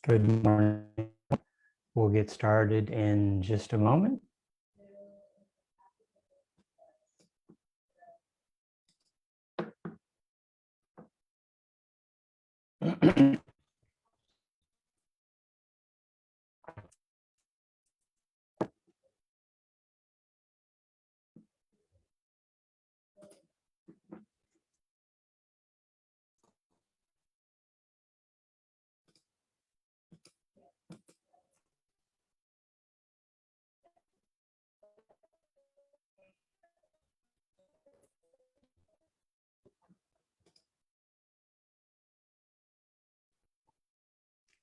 Good morning. We'll get started in just a moment.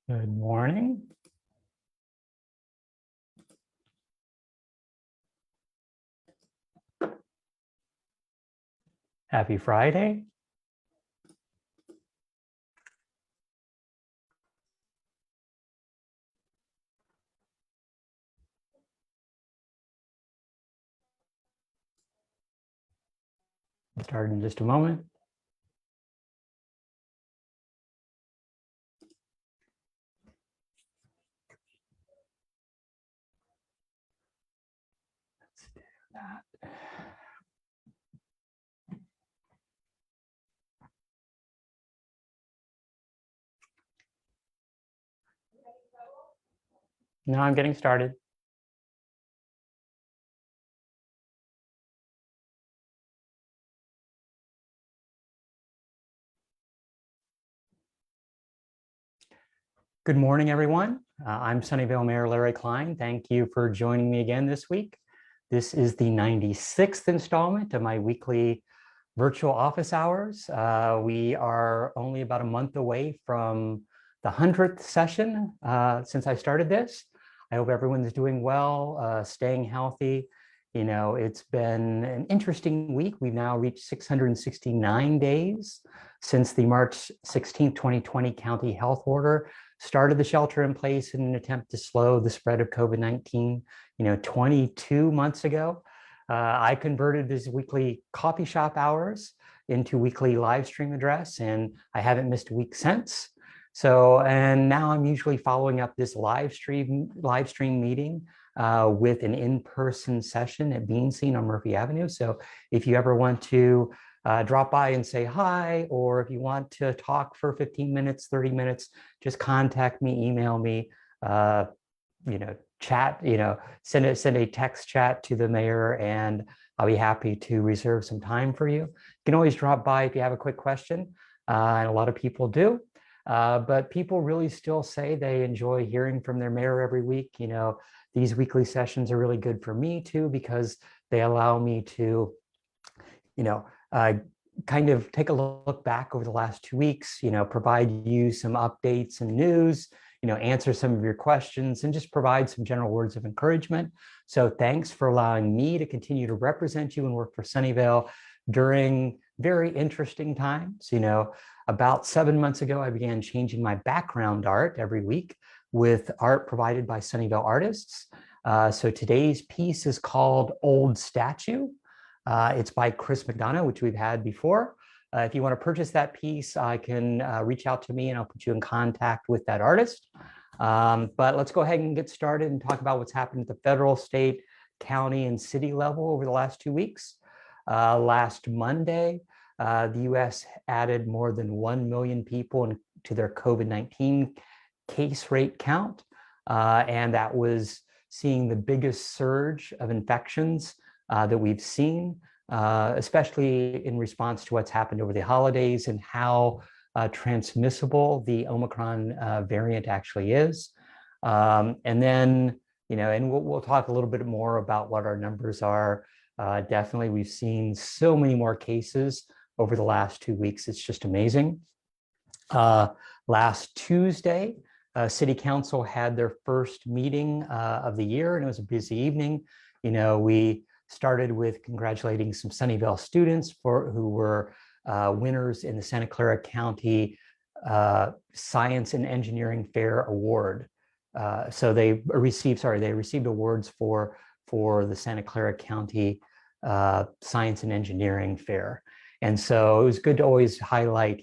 Good morning. Happy Friday. Start in just a moment. Let's do that. Now I'm getting started. Good morning, everyone. I'm Sunnyvale Mayor Larry Klein. Thank you for joining me again this week. This is the 96th installment of my weekly virtual office hours. We are only about a month away from the 100th session since I started this. I hope everyone's doing well, staying healthy. You know, it's been an interesting week. We've now reached 669 days since the March 16, 2020 county health order started the shelter in place in an attempt to slow the spread of COVID-19, 22 months ago. I converted these weekly coffee shop hours into weekly live stream address, and I haven't missed a week since. So, and now I'm usually following up this live stream meeting with an in-person session at Bean Scene on Murphy Avenue. So if you ever want to drop by and say hi, or if you want to talk for 15 minutes, 30 minutes, just contact me, email me, chat, send a text chat to the mayor, and I'll be happy to reserve some time for you. You can always drop by if you have a quick question, and a lot of people do. But people really still say they enjoy hearing from their mayor every week. These weekly sessions are really good for me too, because they allow me to, kind of take a look back over the last 2 weeks, provide you some updates and news, answer some of your questions, and just provide some general words of encouragement. So thanks for allowing me to continue to represent you and work for Sunnyvale during very interesting times. About 7 months ago, I began changing my background art every week with art provided by Sunnyvale artists. So today's piece is called Old Statue. It's by Chris McDonough, which we've had before. If you want to purchase that piece, I can reach out to me and I'll put you in contact with that artist. But let's go ahead and get started and talk about what's happened at the federal, state, county, and city level over the last 2 weeks. Last Monday, the US added more than 1 million people to their COVID-19 case rate count. And that was seeing the biggest surge of infections that we've seen, especially in response to what's happened over the holidays and how transmissible the Omicron variant actually is. And then, and we'll talk a little bit more about what our numbers are. Definitely, we've seen so many more cases over the last 2 weeks. It's just amazing. Last Tuesday, City Council had their first meeting of the year, and it was a busy evening. We started with congratulating some Sunnyvale students who were winners in the Santa Clara County Science and Engineering Fair Award. So they received awards for the Santa Clara County Science and Engineering Fair. And so it was good to always highlight,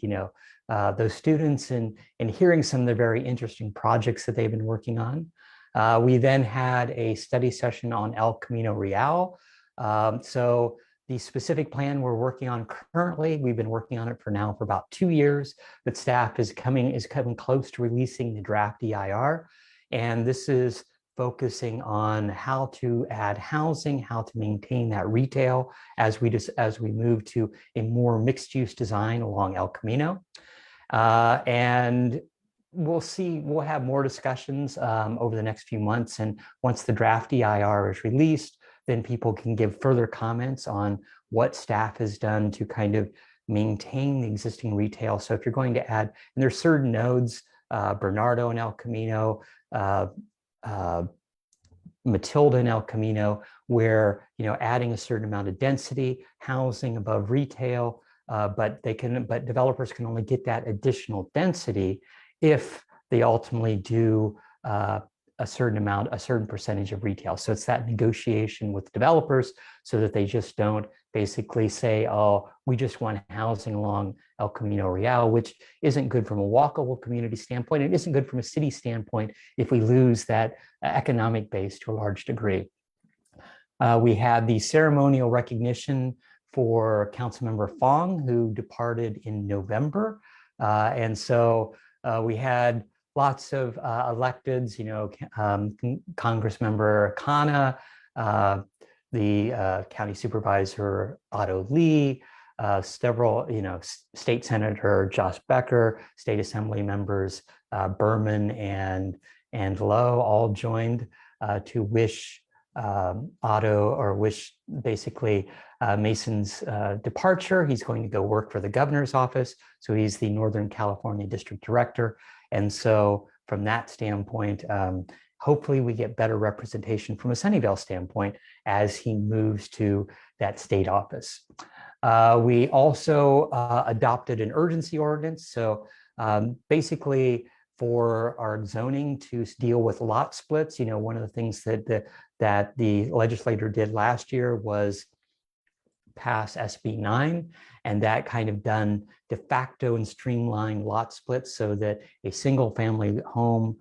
those students and hearing some of the very interesting projects that they've been working on. We then had a study session on El Camino Real. So the specific plan we're working on currently, we've been working on it for about 2 years, but staff is coming close to releasing the draft EIR. And this is focusing on how to add housing, how to maintain that retail as we move to a more mixed-use design along El Camino. And we'll have more discussions over the next few months. And once the draft EIR is released, then people can give further comments on what staff has done to kind of maintain the existing retail. So if you're going to add, and there's certain nodes, Bernardo and El Camino, Matilda and El Camino, where adding a certain amount of density, housing above retail, but developers can only get that additional density if they ultimately do a certain percentage of retail. So it's that negotiation with developers so that they just don't basically say, oh, we just want housing along El Camino Real, which isn't good from a walkable community standpoint. It isn't good from a city standpoint if we lose that economic base to a large degree. We had the ceremonial recognition for Councilmember Fong, who departed in November. And so we had lots of electeds, Congressmember Khanna, the County Supervisor Otto Lee, several, State Senator Josh Becker, State Assembly members Berman and Lowe all joined to wish Otto, or wish basically Mason's departure. He's going to go work for the governor's office. So he's the Northern California District Director. And so from that standpoint, hopefully we get better representation from a Sunnyvale standpoint as he moves to that state office. We also adopted an urgency ordinance. So basically for our zoning to deal with lot splits, one of the things that the legislator did last year was pass SB 9, and that kind of done de facto and streamlined lot splits so that a single family home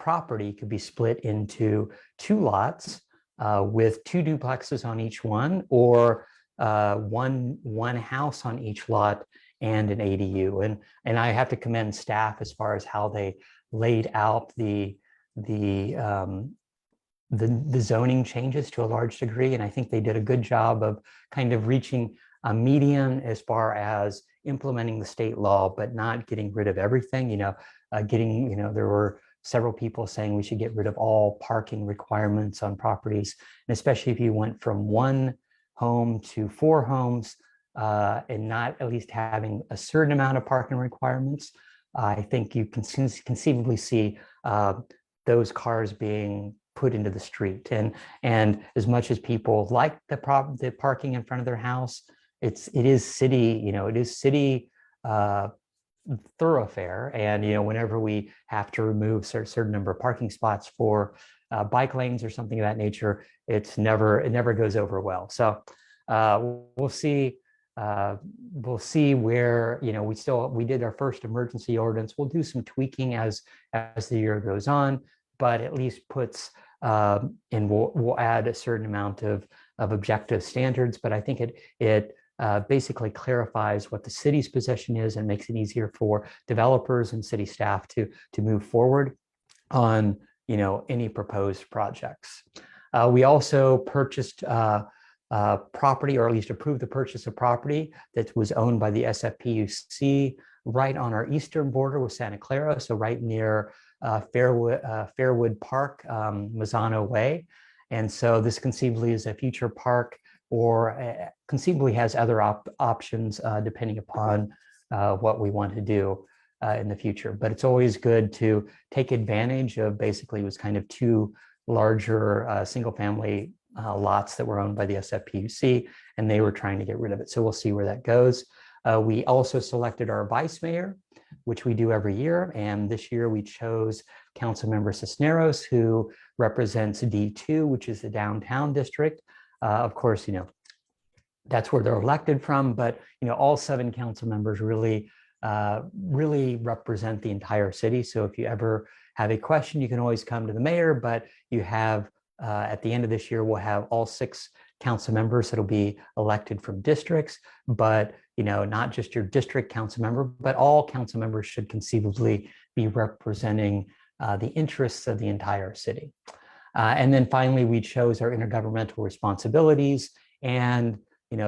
property could be split into 2 lots with 2 duplexes on each one, or one house on each lot and an ADU. And I have to commend staff as far as how they laid out the zoning changes to a large degree. And I think they did a good job of kind of reaching a median as far as implementing the state law, but not getting rid of everything. There were several people saying we should get rid of all parking requirements on properties. And especially if you went from 1 home to 4 homes and not at least having a certain amount of parking requirements, I think you can conceivably see those cars being put into the street. And as much as people like the parking in front of their house, it is city thoroughfare. And whenever we have to remove a certain number of parking spots for bike lanes or something of that nature, it never goes over well. So we'll see. We'll see where we did our first emergency ordinance. We'll do some tweaking as the year goes on, but at least puts and we'll add a certain amount of objective standards. But I think it basically clarifies what the city's position is and makes it easier for developers and city staff to move forward on any proposed projects. We also purchased property, or at least approved the purchase of property that was owned by the SFPUC right on our eastern border with Santa Clara, so right near Fairwood Park, Mazzano Way. And so this conceivably is a future park, or conceivably has other options depending upon what we want to do in the future. But it's always good to take advantage of, basically it was kind of 2 larger single family lots that were owned by the SFPUC, and they were trying to get rid of it. So we'll see where that goes. We also selected our vice mayor, which we do every year. And this year we chose Councilmember Cisneros, who represents D2, which is the downtown district. Of course, that's where they're elected from, but all 7 council members really really represent the entire city. So if you ever have a question, you can always come to the mayor, but you have, at the end of this year, we'll have all 6 council members that'll be elected from districts, but not just your district council member, but all council members should conceivably be representing the interests of the entire city. And then finally, we chose our intergovernmental responsibilities, and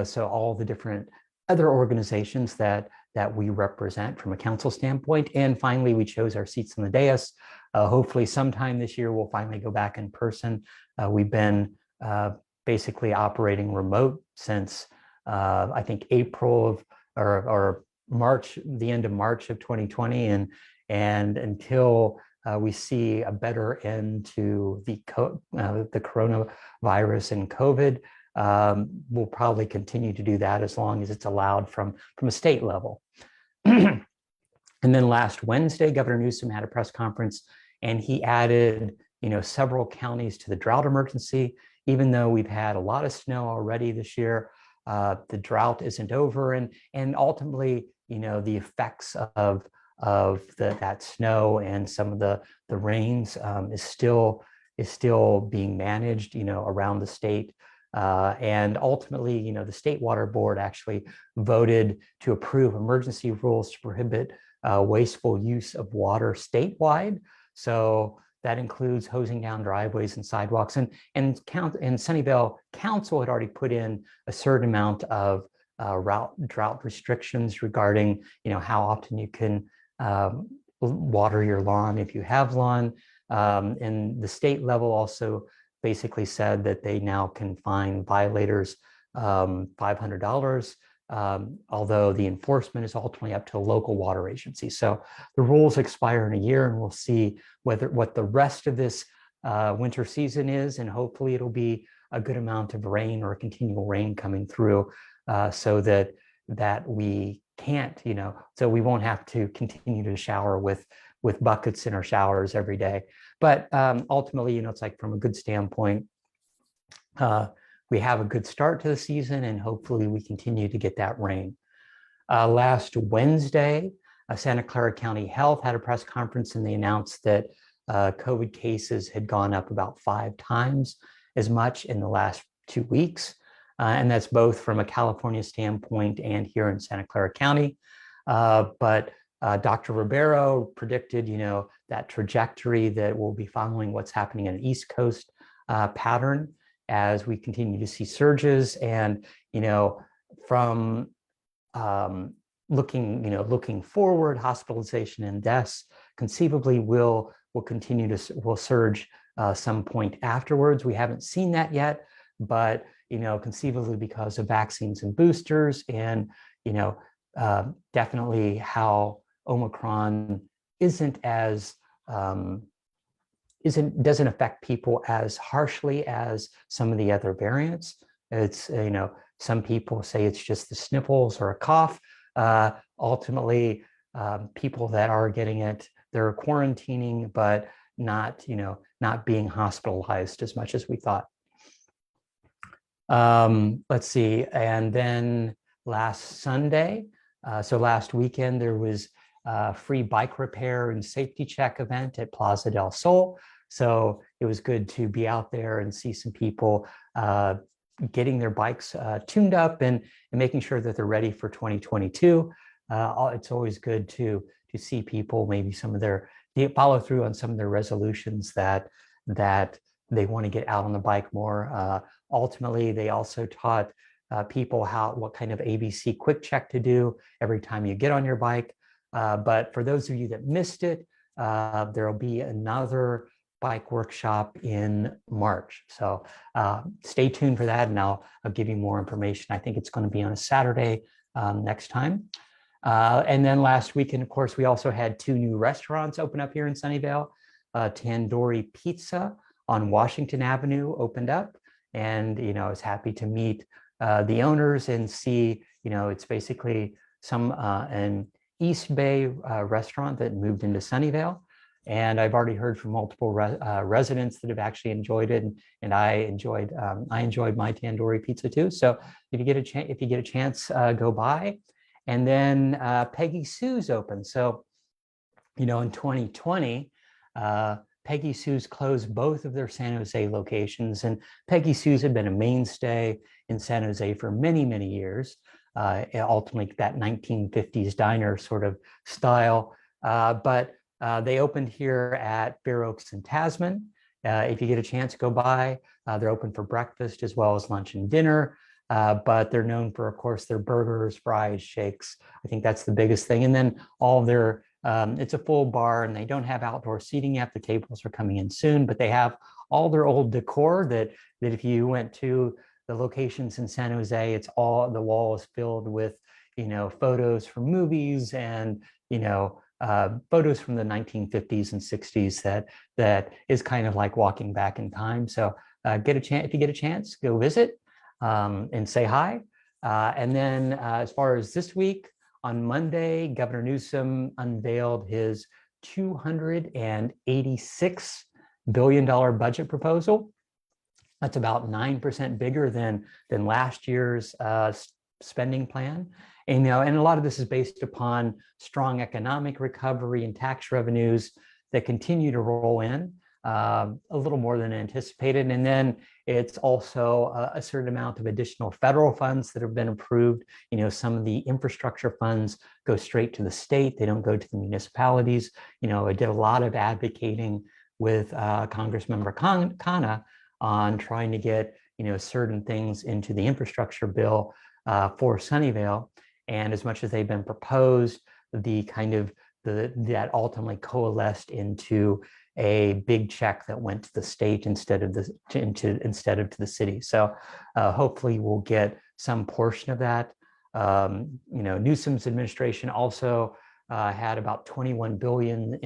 so all the different other organizations that we represent from a council standpoint. And finally, we chose our seats on the dais. Hopefully sometime this year, we'll finally go back in person. We've been basically operating remote since I think April of or March, the end of March of 2020, and until we see a better end to the coronavirus and COVID, we'll probably continue to do that as long as it's allowed from a state level. And then last Wednesday, Governor Newsom had a press conference, and he added, several counties to the drought emergency. Even though we've had a lot of snow already this year, the drought isn't over, and ultimately, the effects of that snow and some of the rains is still being managed, around the state. And ultimately, the State Water Board actually voted to approve emergency rules to prohibit wasteful use of water statewide. So that includes hosing down driveways and sidewalks. And Sunnyvale Council had already put in a certain amount of drought restrictions regarding, how often you can water your lawn if you have lawn. And the state level also basically said that they now can fine violators $500, although the enforcement is ultimately up to a local water agency. So the rules expire in a year, and we'll see what the rest of this winter season is, and hopefully it'll be a good amount of rain or continual rain coming through, so that we can't, so we won't have to continue to shower with buckets in our showers every day. But ultimately, it's like from a good standpoint, we have a good start to the season, and hopefully we continue to get that rain. Last Wednesday, Santa Clara County Health had a press conference, and they announced that COVID cases had gone up about 5 times as much in the last 2 weeks. And that's both from a California standpoint and here in Santa Clara County. But Dr. Ribeiro predicted, that trajectory that we'll be following what's happening in an East Coast pattern as we continue to see surges. And, from looking forward, hospitalization and deaths conceivably will surge some point afterwards. We haven't seen that yet, but conceivably because of vaccines and boosters, and definitely how Omicron doesn't affect people as harshly as some of the other variants. It's, some people say it's just the sniffles or a cough. Ultimately, people that are getting it, they're quarantining, but not being hospitalized as much as we thought. Let's see. And then last Sunday, so last weekend, there was a free bike repair and safety check event at Plaza del Sol. So it was good to be out there and see some people getting their bikes tuned up and making sure that they're ready for 2022. It's always good to see people, maybe follow through on some of their resolutions that they want to get out on the bike more. Ultimately, they also taught people what kind of ABC quick check to do every time you get on your bike. But for those of you that missed it, there will be another bike workshop in March. So stay tuned for that, and I'll give you more information. I think it's going to be on a Saturday next time. And then last weekend, of course, we also had 2 new restaurants open up here in Sunnyvale. Tandoori Pizza on Washington Avenue opened up, and I was happy to meet the owners and see, it's basically an East Bay restaurant that moved into Sunnyvale. And I've already heard from multiple residents that have actually enjoyed it, and I enjoyed my tandoori pizza too. So if you get a chance, go by. And then Peggy Sue's open. So, in 2020, Peggy Sue's closed both of their San Jose locations. And Peggy Sue's had been a mainstay in San Jose for many, many years. Ultimately, that 1950s diner sort of style. But they opened here at Fair Oaks and Tasman. If you get a chance, go by. They're open for breakfast as well as lunch and dinner. But they're known for, of course, their burgers, fries, shakes. I think that's the biggest thing. And then all their it's a full bar, and they don't have outdoor seating yet. The tables are coming in soon, but they have all their old decor that if you went to the locations in San Jose, it's all, the wall is filled with, photos from movies and, photos from the 1950s and 60s that is kind of like walking back in time. So if you get a chance, go visit and say hi. And then as far as this week, on Monday, Governor Newsom unveiled his $286 billion budget proposal. That's about 9% bigger than last year's spending plan. And, and a lot of this is based upon strong economic recovery and tax revenues that continue to roll in, a little more than anticipated. And then it's also a certain amount of additional federal funds that have been approved. Some of the infrastructure funds go straight to the state. They don't go to the municipalities. I did a lot of advocating with Congressmember Khanna on trying to get, certain things into the infrastructure bill for Sunnyvale. And as much as they've been proposed, that ultimately coalesced into a big check that went to the state instead of to the city. So hopefully we'll get some portion of that. Newsom's administration also had about $21 billion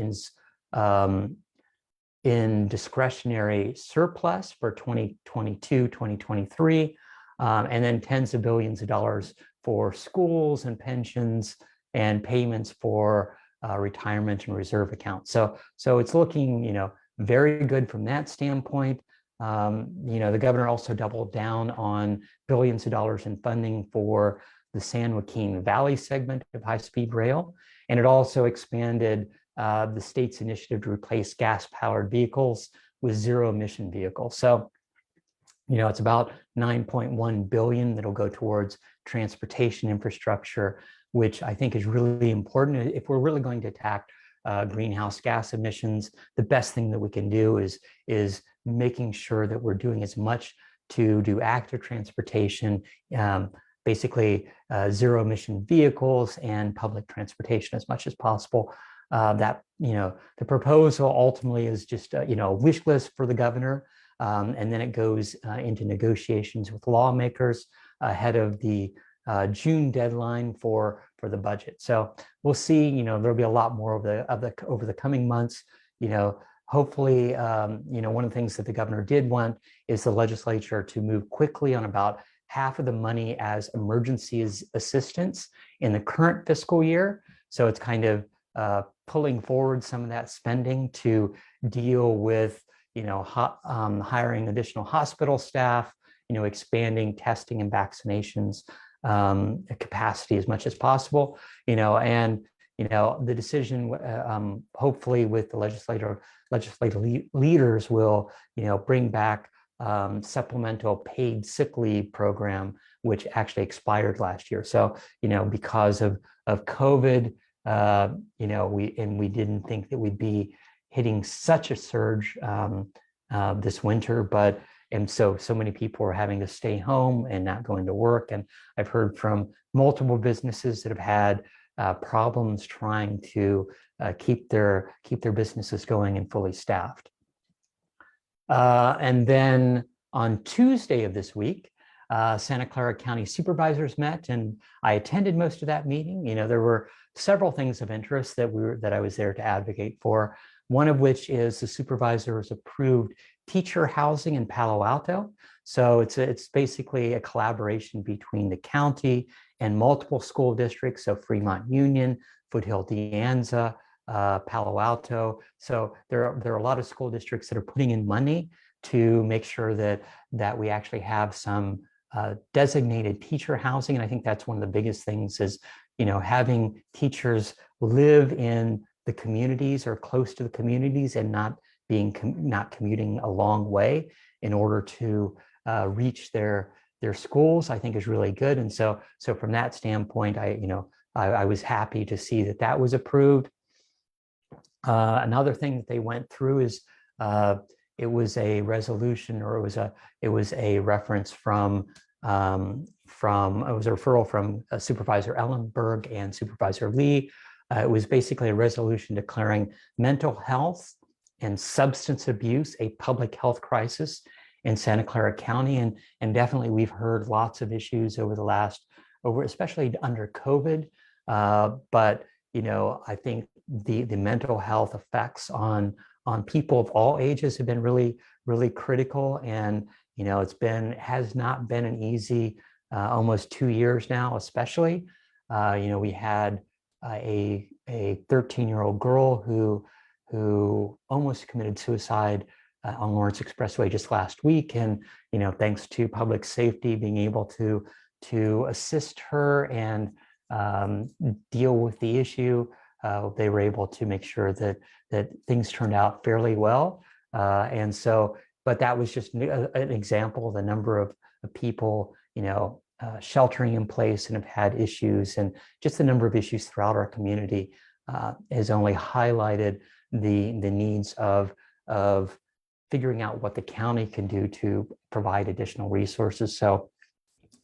in discretionary surplus for 2022, 2023, and then tens of billions of dollars for schools and pensions and payments for retirement and reserve accounts. So it's looking, very good from that standpoint. The governor also doubled down on billions of dollars in funding for the San Joaquin Valley segment of high-speed rail. And it also expanded the state's initiative to replace gas-powered vehicles with zero-emission vehicles. So, it's about $9.1 billion that'll go towards transportation infrastructure, which I think is really important. If we're really going to attack greenhouse gas emissions, the best thing that we can do is making sure that we're doing as much to do active transportation, basically zero emission vehicles and public transportation as much as possible. The proposal ultimately is just a wish list for the governor, and then it goes into negotiations with lawmakers ahead of the June deadline for the budget. So we'll see. There'll be a lot more over the coming months. Hopefully, one of the things that the governor did want is the legislature to move quickly on about half of the money as emergency assistance in the current fiscal year. So it's kind of pulling forward some of that spending to deal with, hiring additional hospital staff, expanding testing and vaccinations capacity as much as possible, and the decision, hopefully with the legislative leaders will, bring back supplemental paid sick leave program, which actually expired last year. So, because of COVID, we didn't think that we'd be hitting such a surge this winter, and so many people are having to stay home and not going to work. And I've heard from multiple businesses that have had problems trying to keep their businesses going and fully staffed. And then on Tuesday of this week, Santa Clara County supervisors met, and I attended most of that meeting. There were several things of interest that I was there to advocate for. One of which is the supervisors approved teacher housing in Palo Alto. So it's basically a collaboration between the county and multiple school districts. So Fremont Union, Foothill De Anza, Palo Alto. So there are a lot of school districts that are putting in money to make sure that we actually have some designated teacher housing. And I think that's one of the biggest things is having teachers live in the communities or close to the communities and not commuting a long way in order to reach their schools, I think is really good. And so from that standpoint, I was happy to see that that was approved. Another thing that they went through is it was a resolution, or it was a reference from it was a referral from Supervisor Ellenberg and Supervisor Lee. It was basically a resolution declaring mental health and substance abuse a public health crisis in Santa Clara County. And definitely we've heard lots of issues over the last, especially under COVID. But, I think the mental health effects on people of all ages have been really, really critical. And, has not been an easy almost 2 years now, especially. We had a 13-year-old girl who almost committed suicide on Lawrence Expressway just last week. And, thanks to public safety being able to assist her and deal with the issue, they were able to make sure that things turned out fairly well. But that was just an example of the number of people, sheltering in place and have had issues, and just the number of issues throughout our community has only highlighted the needs of figuring out what the county can do to provide additional resources. So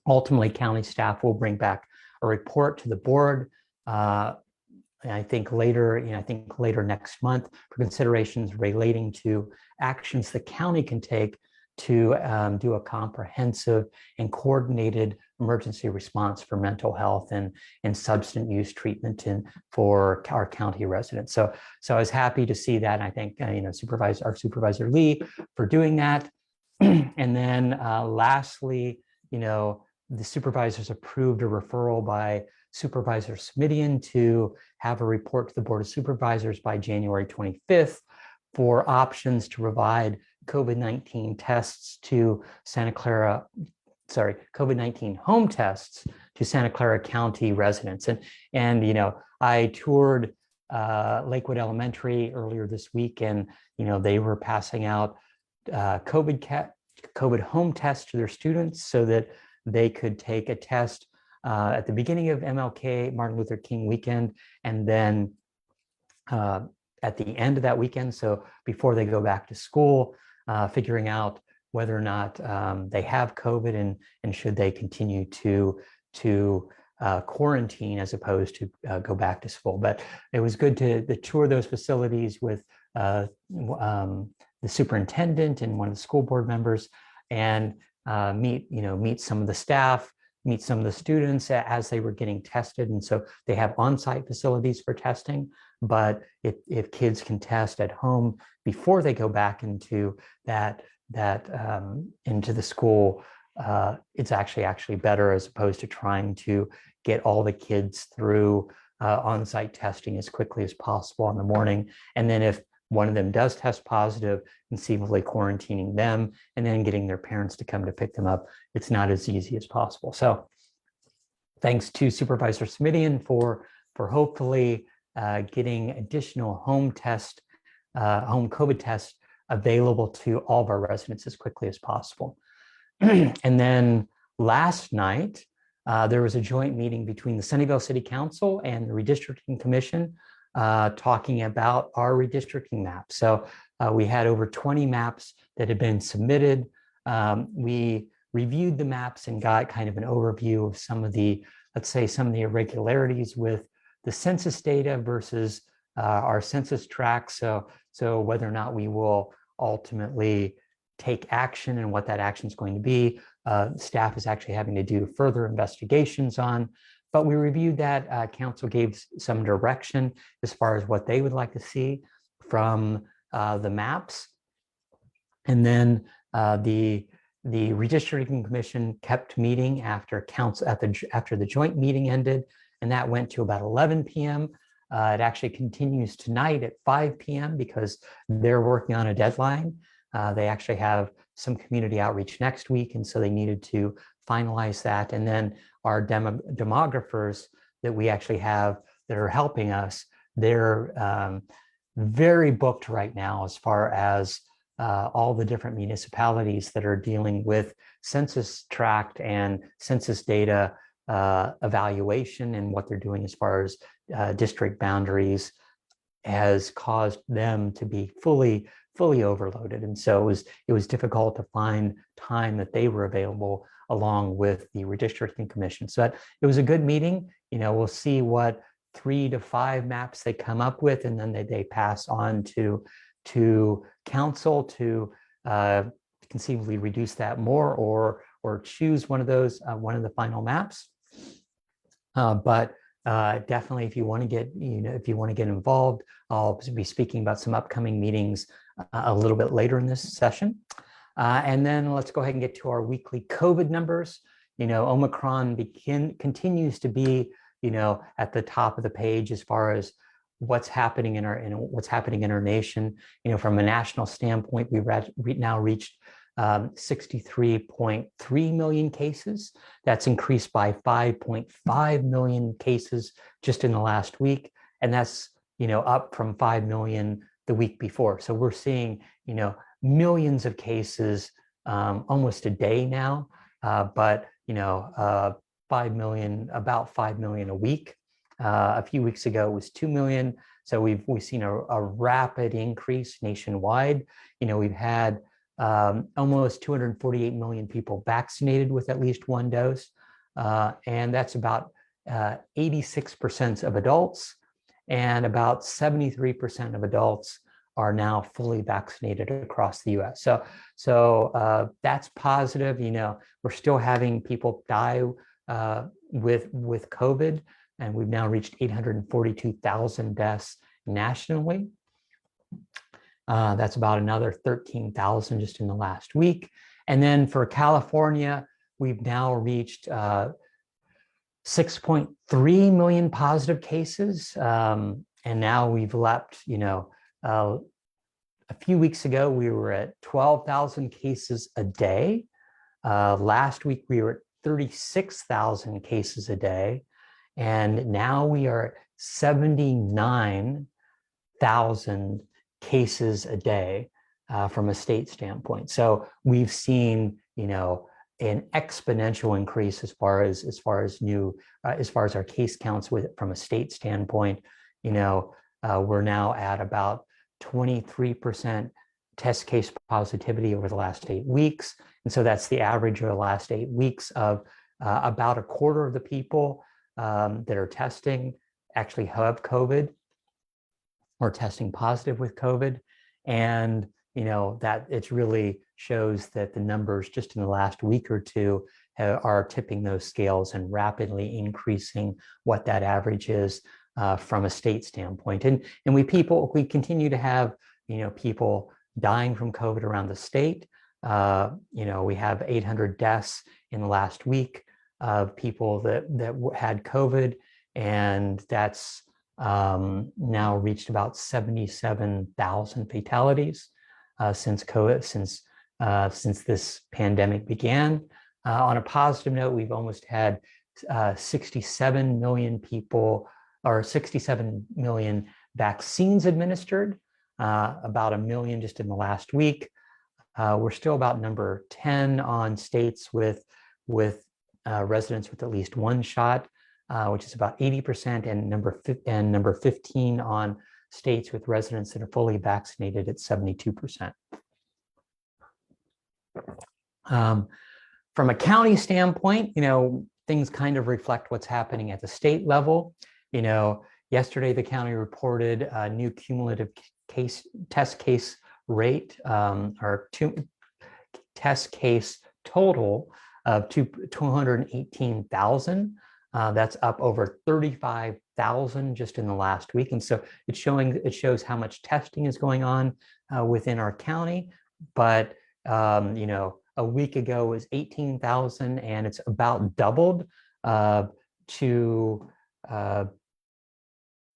ultimately, county staff will bring back a report to the board. And I think later next month for considerations relating to actions the county can take to do a comprehensive and coordinated emergency response for mental health and substance use treatment for our county residents. So I was happy to see that. And I thank our Supervisor Lee for doing that. And then lastly, the supervisors approved a referral by Supervisor Smidian to have a report to the Board of Supervisors by January 25th for options to provide COVID-19 tests to COVID-19 home tests to Santa Clara County residents. And I toured Lakewood Elementary earlier this week, and they were passing out COVID home tests to their students so that they could take a test at the beginning of MLK, Martin Luther King weekend, and then at the end of that weekend, so before they go back to school, figuring out whether or not they have COVID and should they continue to quarantine as opposed to go back to school. But it was good to tour those facilities with the superintendent and one of the school board members, and meet some of the staff, meet some of the students as they were getting tested. And so they have on-site facilities for testing, but if kids can test at home before they go back into into the school, it's actually better, as opposed to trying to get all the kids through on-site testing as quickly as possible in the morning. And then if one of them does test positive, conceivably quarantining them and then getting their parents to come to pick them up, it's not as easy as possible. So thanks to Supervisor Smidian for hopefully getting additional home COVID tests available to all of our residents as quickly as possible. And then last night, there was a joint meeting between the Sunnyvale City Council and the Redistricting Commission talking about our redistricting map. So we had over 20 maps that had been submitted. We reviewed the maps and got kind of an overview of some of the irregularities with the census data versus our census tracts. So whether or not we will ultimately take action and what that action is going to be, staff is actually having to do further investigations on. But we reviewed that. Council gave some direction as far as what they would like to see from the maps. And then the Redistricting Commission kept meeting after the joint meeting ended, and that went to about 11 p.m. It actually continues tonight at 5 p.m. because they're working on a deadline. They actually have some community outreach next week, and so they needed to finalize that. And then our demographers, that we actually have that are helping us, they're very booked right now as far as all the different municipalities that are dealing with census tract and census data evaluation, and what they're doing as far as district boundaries has caused them to be fully overloaded. And so it was difficult to find time that they were available along with the redistricting commission. So it was a good meeting. We'll see what 3 to 5 maps they come up with, and then they pass on to council to conceivably reduce that more or choose one of those, one of the final maps. But definitely, if you want to get involved, I'll be speaking about some upcoming meetings a little bit later in this session. And then let's go ahead and get to our weekly COVID numbers. Omicron continues to be, at the top of the page as far as what's happening in our nation. From a national standpoint, we now reached 63.3 million cases. That's increased by 5.5 million cases just in the last week. And that's, up from 5 million the week before. So we're seeing, millions of cases almost a day now, but, 5 million, about 5 million a week. A few weeks ago, it was 2 million. So we've seen a rapid increase nationwide. We've had almost 248 million people vaccinated with at least one dose. And that's about 86% of adults, and about 73% of adults are now fully vaccinated across the US. So that's positive. We're still having people die with COVID, and we've now reached 842,000 deaths nationally. That's about another 13,000 just in the last week. And then for California, we've now reached 6.3 million positive cases. And now we've leapt, a few weeks ago, we were at 12,000 cases a day. Last week, we were at 36,000 cases a day. And now we are at 79,000 cases a day from a state standpoint. So we've seen, an exponential increase as far as our case counts from a state standpoint. We're now at about 23% test case positivity over the last 8 weeks. And so that's the average of the last 8 weeks of about a quarter of the people that are testing actually have COVID or testing positive with COVID. And, that it really shows that the numbers just in the last week or two are tipping those scales and rapidly increasing what that average is from a state standpoint. And we continue to have, people dying from COVID around the state. We have 800 deaths in the last week of people that had COVID, and that's now reached about 77,000 fatalities since this pandemic began. On a positive note, we've almost had 67 million people, or 67 million vaccines administered, about 1 million just in the last week. We're still about number 10 on states with residents with at least one shot, which is about 80%, and number 15 on states with residents that are fully vaccinated at 72%. From a county standpoint, things kind of reflect what's happening at the state level. Yesterday the county reported a new cumulative test case rate, or test case total of 218,000. That's up over 35,000 just in the last week. And so it shows how much testing is going on within our county. But, a week ago was 18,000, and it's about doubled to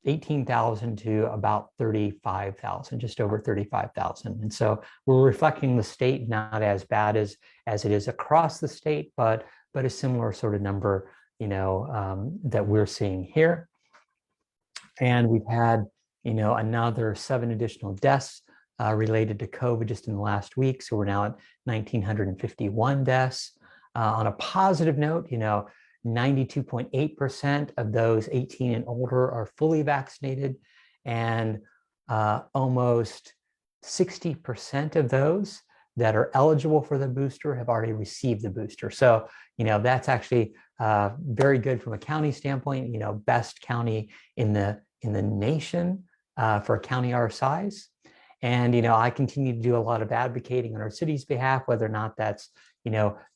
18,000 to about 35,000, just over 35,000. And so we're reflecting the state not as bad as it is across the state, but a similar sort of number that we're seeing here. And we've had, another 7 additional deaths related to COVID just in the last week. So we're now at 1,951 deaths. On a positive note, 92.8% of those 18 and older are fully vaccinated, and almost 60% of those that are eligible for the booster have already received the booster. So, that's actually very good from a county standpoint, best county in the nation for a county our size. And, I continue to do a lot of advocating on our city's behalf, whether or not that's,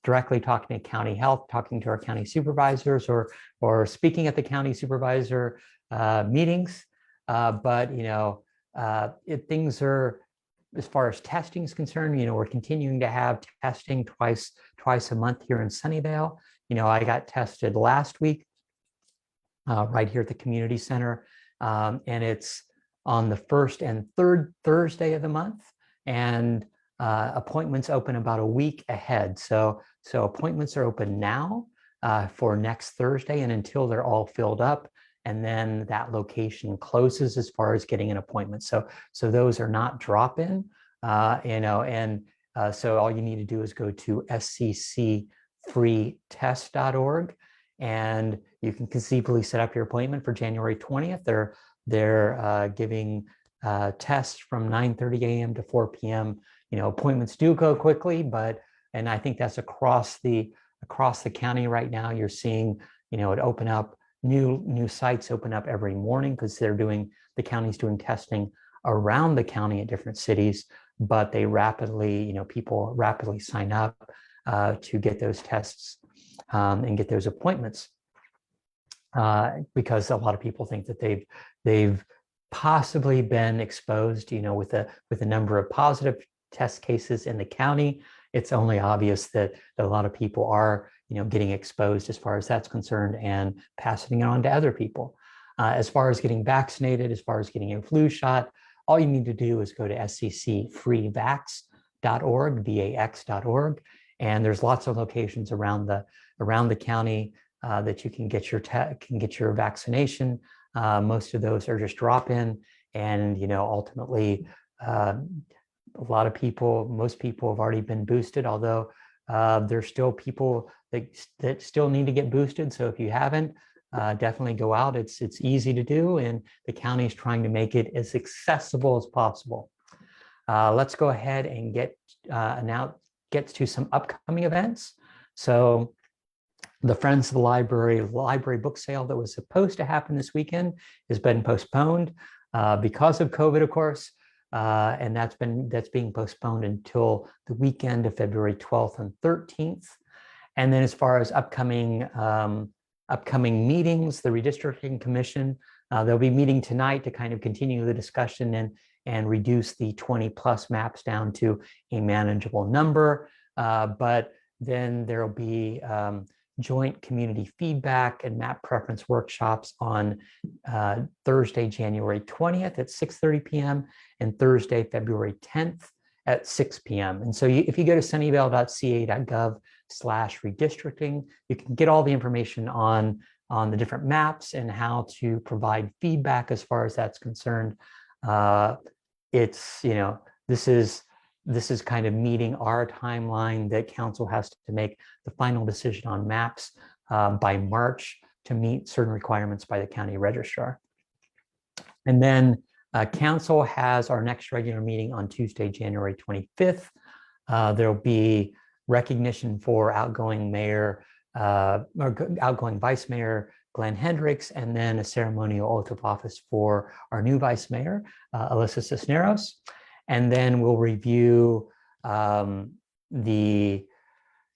directly talking to county health, talking to our county supervisors, or speaking at the county supervisor meetings. But things are, as far as testing is concerned, we're continuing to have testing twice a month here in Sunnyvale. I got tested last week right here at the community center, and it's on the first and third Thursday of the month, and appointments open about a week ahead. So appointments are open now for next Thursday and until they're all filled up. And then that location closes as far as getting an appointment. So those are not drop-in, so all you need to do is go to sccfreetest.org, and you can conceivably set up your appointment for January 20th. They're giving tests from 9:30 a.m. to 4 p.m. Appointments do go quickly, and I think that's across the county right now. You're seeing, it open up, new sites open up every morning because the county's doing testing around the county at different cities, but they people rapidly sign up to get those tests and get those appointments because a lot of people think that they've possibly been exposed, with the number of positive test cases in the county. It's only obvious that a lot of people are, getting exposed as far as that's concerned and passing it on to other people. As far as getting vaccinated, as far as getting a flu shot, all you need to do is go to sccfreevax.org, vax.org, and there's lots of locations around the county that you can get your vaccination. Most of those are just drop-in, and ultimately, most people have already been boosted, although there's still people that still need to get boosted. So if you haven't, definitely go out. It's easy to do, and the county is trying to make it as accessible as possible. Let's go ahead and get to some upcoming events. So the Friends of the Library book sale that was supposed to happen this weekend has been postponed because of COVID, of course. And that's being postponed until the weekend of February 12th and 13th. And then as far as upcoming meetings, the Redistricting Commission, they'll be meeting tonight to kind of continue the discussion and reduce the 20+ maps down to a manageable number. But then there'll be joint community feedback and map preference workshops on Thursday, January 20th at 6:30 p.m. and Thursday, February 10th at 6 p.m. And so if you go to sunnyvale.ca.gov/redistricting, you can get all the information on the different maps and how to provide feedback as far as that's concerned. This is kind of meeting our timeline that council has to make the final decision on maps by March to meet certain requirements by the county registrar. And then council has our next regular meeting on Tuesday, January 25th. There'll be recognition for outgoing Vice Mayor Glenn Hendricks, and then a ceremonial oath of office for our new Vice Mayor, Alyssa Cisneros. And then we'll review the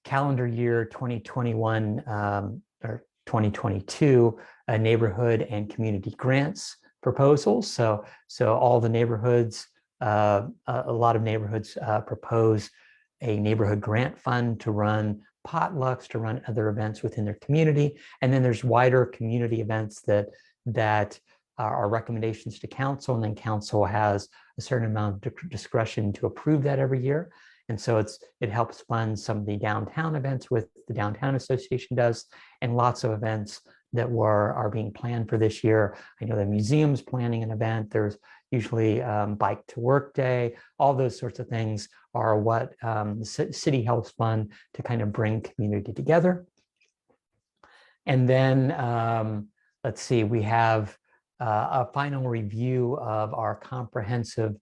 calendar year 2021 or 2022 neighborhood and community grants proposals. So all the neighborhoods, a lot of neighborhoods propose a neighborhood grant fund to run potlucks, to run other events within their community. And then there's wider community events that are recommendations to council, and then council has a certain amount of discretion to approve that every year. And so it helps fund some of the downtown events with the Downtown Association does, and lots of events that are being planned for this year. I know the museum's planning an event. There's usually Bike to Work Day. All those sorts of things are what the city helps fund to kind of bring community together. And then let's see, we have a final review of our comprehensive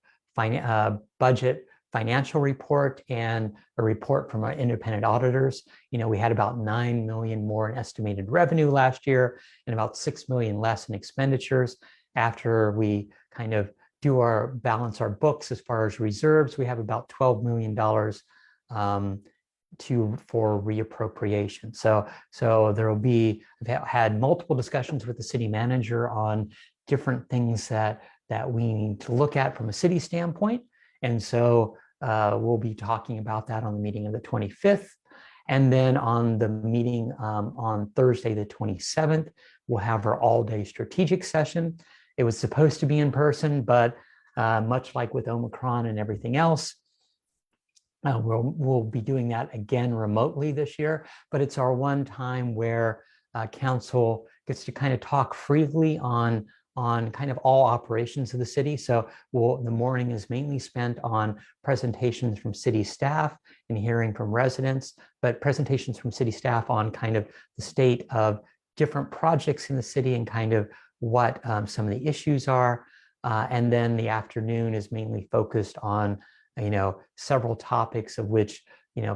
budget financial report and a report from our independent auditors. We had about 9 million more in estimated revenue last year and about 6 million less in expenditures. After we kind of balance our books as far as reserves, we have about $12 million for reappropriation. So there will be, I've had multiple discussions with the city manager on different things that we need to look at from a city standpoint. And so we'll be talking about that on the meeting of the 25th. And then on the meeting on Thursday, the 27th, we'll have our all-day strategic session. It was supposed to be in person, but much like with Omicron and everything else, we'll be doing that again remotely this year. But it's our one time where council gets to kind of talk freely on kind of all operations of the city. So the morning is mainly spent on presentations from city staff and hearing from residents, but presentations from city staff on kind of the state of different projects in the city and kind of what some of the issues are. And then the afternoon is mainly focused on, several topics of which,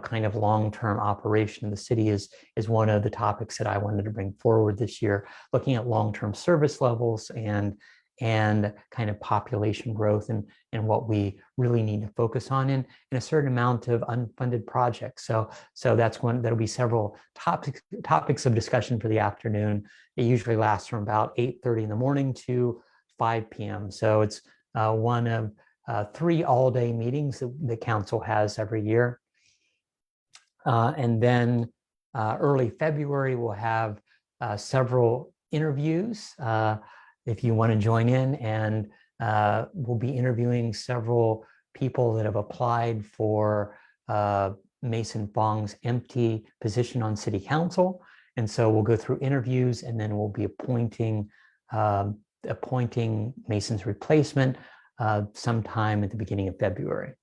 kind of long-term operation of the city is one of the topics that I wanted to bring forward this year, looking at long-term service levels and kind of population growth and what we really need to focus on in a certain amount of unfunded projects. So that'll be several topics of discussion for the afternoon. It usually lasts from about 8:30 in the morning to 5 p.m. So it's one of 3 all-day meetings that the council has every year. And then early February, we'll have several interviews if you want to join in, and we'll be interviewing several people that have applied for Mason Fong's empty position on city council. And so we'll go through interviews, and then we'll be appointing Mason's replacement sometime at the beginning of February.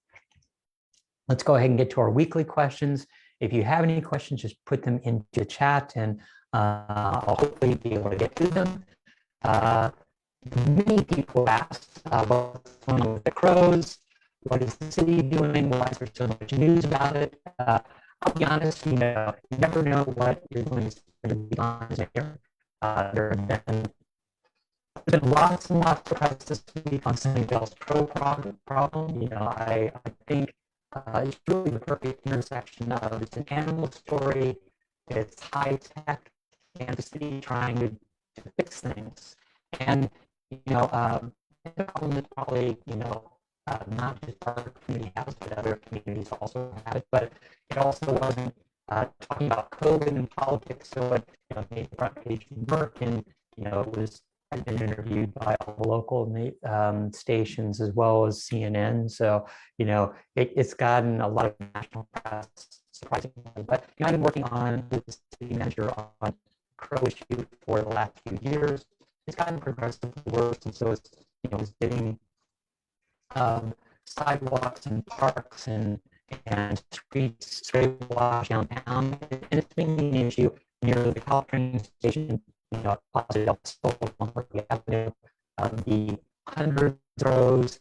Let's go ahead and get to our weekly questions. If you have any questions, just put them into the chat, and I'll hopefully be able to get to them. Many people asked what's going on with the crows. What is the city doing? Why is there so much news about it? I'll be honest, you never know what you're going to be on here. There's been lots and lots of press this week on Sunnyvale's crow problem. I think it's really the perfect intersection of it's an animal story, it's high tech, and the city trying to fix things. And the problem is probably not just our community has, but other communities also have it. But it also wasn't talking about COVID and politics, so it made the front page work, and I've been interviewed by all the local stations as well as CNN. So, it's gotten a lot of national press, surprisingly. But I've been working on with the city manager on crow issue for the last few years. It's gotten progressively worse, and so it's getting sidewalks and parks and streets straight wash downtown, and it's been an issue near the Cal train station. Positive Avenue. The hundreds of crows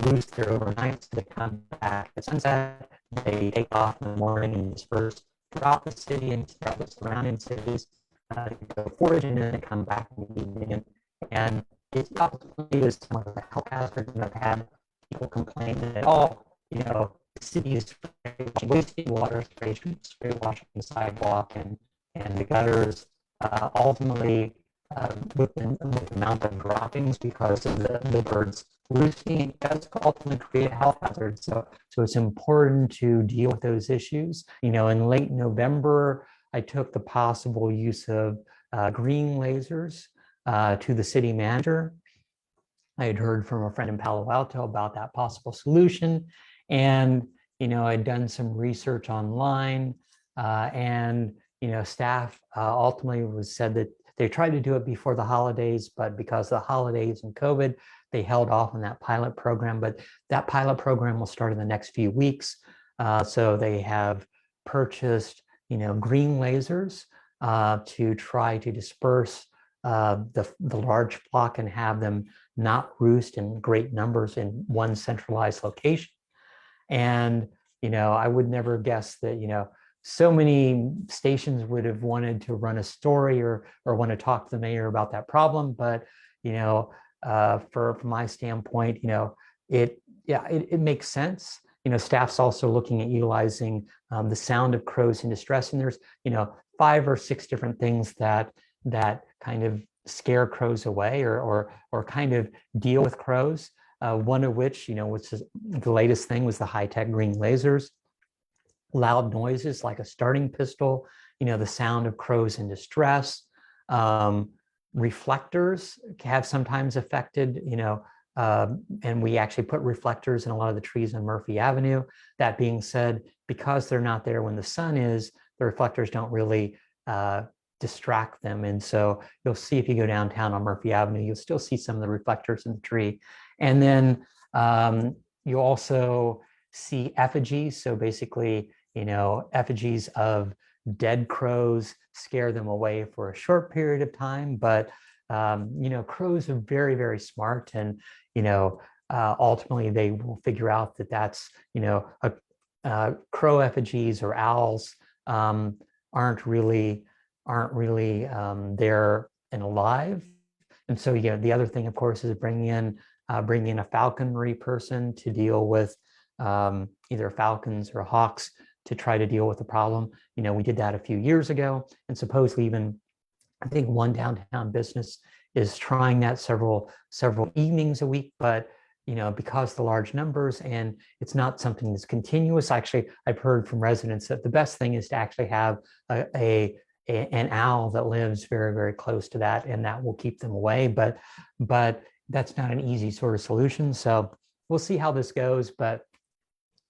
roost there overnight, so they come back at sunset. They take off in the morning and disperse throughout the city and throughout the surrounding cities. They go foraging, and then they come back in the evening. And it's obviously somewhat of a health hazard. I've had people complain that the city is wasting water, spray washing the sidewalk and the gutters. Ultimately, with the amount of droppings because of the birds roosting, it does ultimately create a health hazard. So it's important to deal with those issues. In late November, I took the possible use of green lasers to the city manager. I had heard from a friend in Palo Alto about that possible solution, and I'd done some research online, and staff ultimately said that they tried to do it before the holidays, but because of the holidays and COVID, they held off on that pilot program. But that pilot program will start in the next few weeks. So they have purchased, green lasers to try to disperse the large flock and have them not roost in great numbers in one centralized location. And, I would never guess that, so many stations would have wanted to run a story or want to talk to the mayor about that problem. But, from my standpoint, it makes sense. Staff's also looking at utilizing the sound of crows in distress. And there's, 5 or 6 different things that kind of scare crows away or kind of deal with crows. One of which, which is the latest thing, was the high-tech green lasers. Loud noises like a starting pistol, the sound of crows in distress. Reflectors have sometimes affected, and we actually put reflectors in a lot of the trees on Murphy Avenue. That being said, because they're not there when the sun is, the reflectors don't really distract them. And so you'll see, if you go downtown on Murphy Avenue, you'll still see some of the reflectors in the tree. And then you also see effigies. So basically, effigies of dead crows scare them away for a short period of time. But, crows are very, very smart. And, ultimately they will figure out that that's, crow effigies or owls aren't really there and alive. And so, the other thing, of course, is bringing in a falconry person to deal with either falcons or hawks to try to deal with the problem. We did that a few years ago, and supposedly even, I think, one downtown business is trying that several evenings a week. But because of the large numbers, and it's not something that's continuous. Actually, I've heard from residents that the best thing is to actually have an owl that lives very, very close to that, and that will keep them away. But that's not an easy sort of solution. So we'll see how this goes. But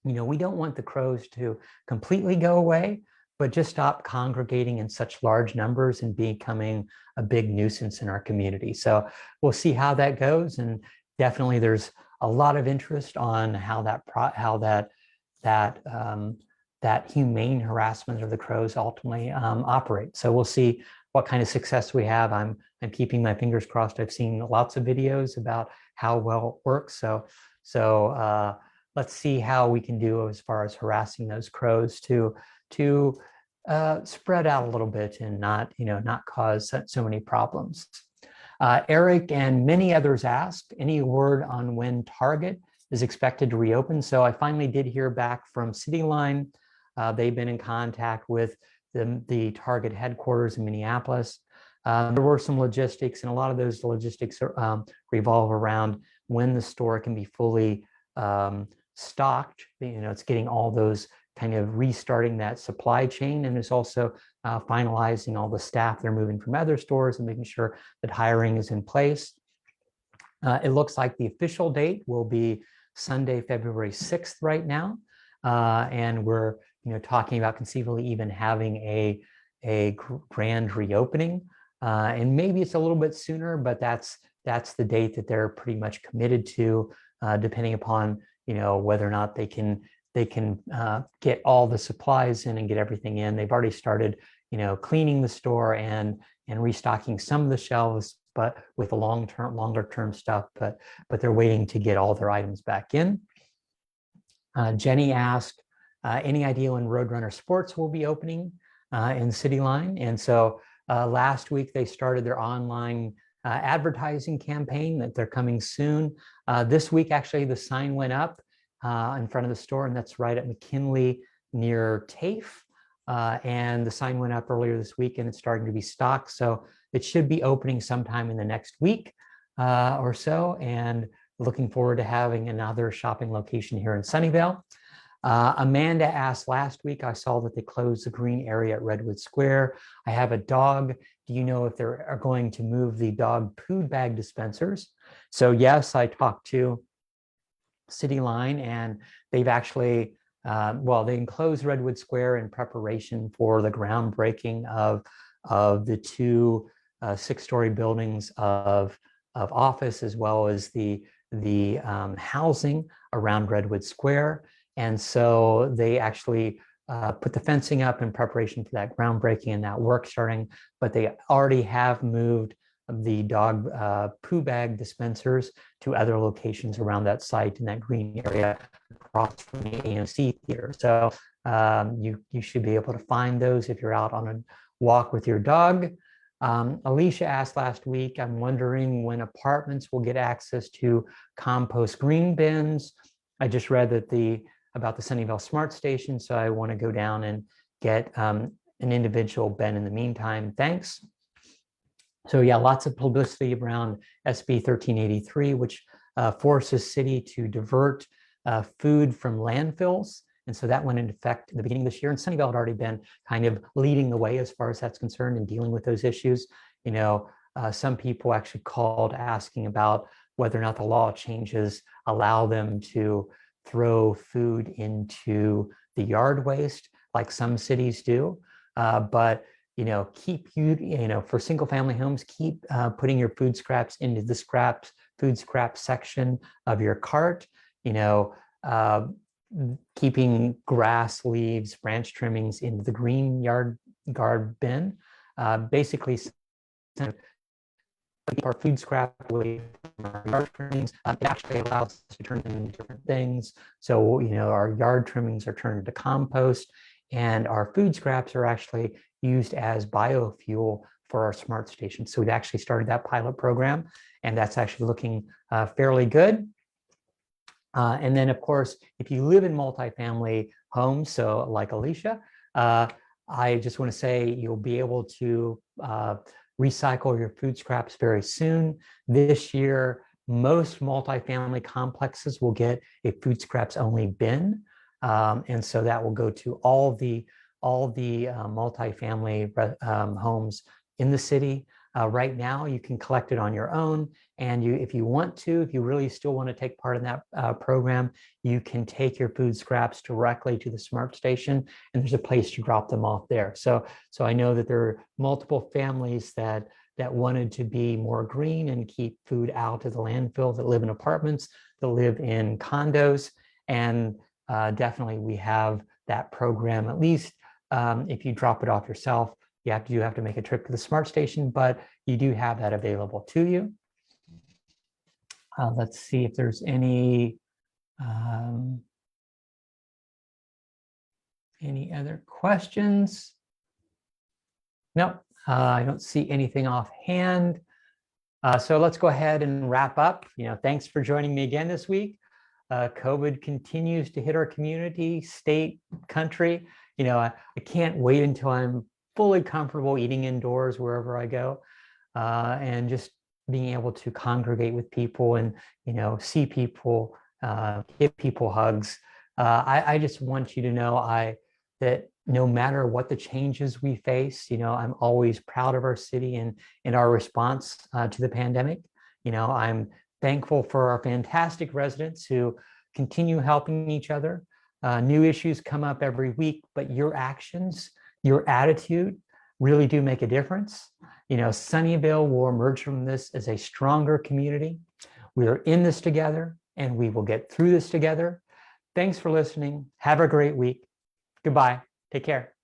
we don't want the crows to completely go away, but just stop congregating in such large numbers and becoming a big nuisance in our community. So we'll see how that goes. And definitely there's a lot of interest on how that humane harassment of the crows ultimately operates. So we'll see what kind of success we have. I'm keeping my fingers crossed. I've seen lots of videos about how well it works. So let's see how we can do as far as harassing those crows to spread out a little bit and not cause so many problems. Eric and many others asked, any word on when Target is expected to reopen? So I finally did hear back from City Line. They've been in contact with the Target headquarters in Minneapolis. There were some logistics, and a lot of those logistics revolve around when the store can be fully stocked. It's getting all those kind of restarting that supply chain, and it's also finalizing all the staff they're moving from other stores and making sure that hiring is in place. It looks like the official date will be Sunday, February 6th right now. And we're talking about conceivably even having a grand reopening. And maybe it's a little bit sooner, but that's the date that they're pretty much committed to, depending upon whether or not they can get all the supplies in and get everything in. They've already started cleaning the store and restocking some of the shelves, but with the longer term stuff, but they're waiting to get all their items back in. Jenny asked, any idea when Roadrunner Sports will be opening in City Line? And so last week they started their online advertising campaign that they're coming soon. This week, actually, the sign went up in front of the store, and that's right at McKinley near TAFE. And the sign went up earlier this week, and it's starting to be stocked. So it should be opening sometime in the next week or so. And looking forward to having another shopping location here in Sunnyvale. Amanda asked last week, I saw that they closed the green area at Redwood Square. I have a dog. Do you know if they are going to move the dog food bag dispensers? So yes, I talked to City Line, and they've actually well, they enclosed Redwood Square in preparation for the groundbreaking of the two 6-story buildings of office, as well as the housing around Redwood Square. And so they actually put the fencing up in preparation for that groundbreaking and that work starting, but they already have moved the dog poo bag dispensers to other locations around that site in that green area across from the AMC theater. So you should be able to find those if you're out on a walk with your dog. Alicia asked last week, I'm wondering when apartments will get access to compost green bins. I just read that about the Sunnyvale Smart Station, so I want to go down and get an individual bin in the meantime. Thanks. So yeah, lots of publicity around SB 1383, which forces city to divert food from landfills. And so that went into effect at the beginning of this year. And Sunnyvale had already been kind of leading the way as far as that's concerned and dealing with those issues. You know, some people actually called asking about whether or not the law changes allow them to throw food into the yard waste like some cities do. But you know, for single family homes, keep putting your food scraps into the food scrap section of your cart. You know, keeping grass, leaves, branch trimmings into the green guard bin. Basically, keep our food scrap away from our yard trimmings. It actually allows us to turn them into different things. So, you know, our yard trimmings are turned into compost, and our food scraps are actually used as biofuel for our smart station. So we've actually started that pilot program, and that's actually looking fairly good. And then, of course, if you live in multifamily homes, so like Alicia, I just want to say you'll be able to recycle your food scraps very soon. This year, most multifamily complexes will get a food scraps only bin. And so that will go to all the multifamily homes in the city. Right now, you can collect it on your own. And if you really still want to take part in that program, you can take your food scraps directly to the smart station, and there's a place to drop them off there. So I know that there are multiple families that wanted to be more green and keep food out of the landfill, that live in apartments, that live in condos. And definitely we have that program. At least if you drop it off yourself, you have to make a trip to the smart station, but you do have that available to you. Let's see if there's any other questions. Nope, I don't see anything offhand. So let's go ahead and wrap up. You know, thanks for joining me again this week. COVID continues to hit our community, state, country. You know, I can't wait until I'm fully comfortable eating indoors wherever I go, and just being able to congregate with people and, you know, see people, give people hugs. I just want you to know that no matter what the changes we face, you know, I'm always proud of our city and our response to the pandemic. You know, I'm thankful for our fantastic residents who continue helping each other. New issues come up every week, but your actions, your attitude really do make a difference. You know, Sunnyvale will emerge from this as a stronger community. We are in this together, and we will get through this together. Thanks for listening. Have a great week. Goodbye. Take care.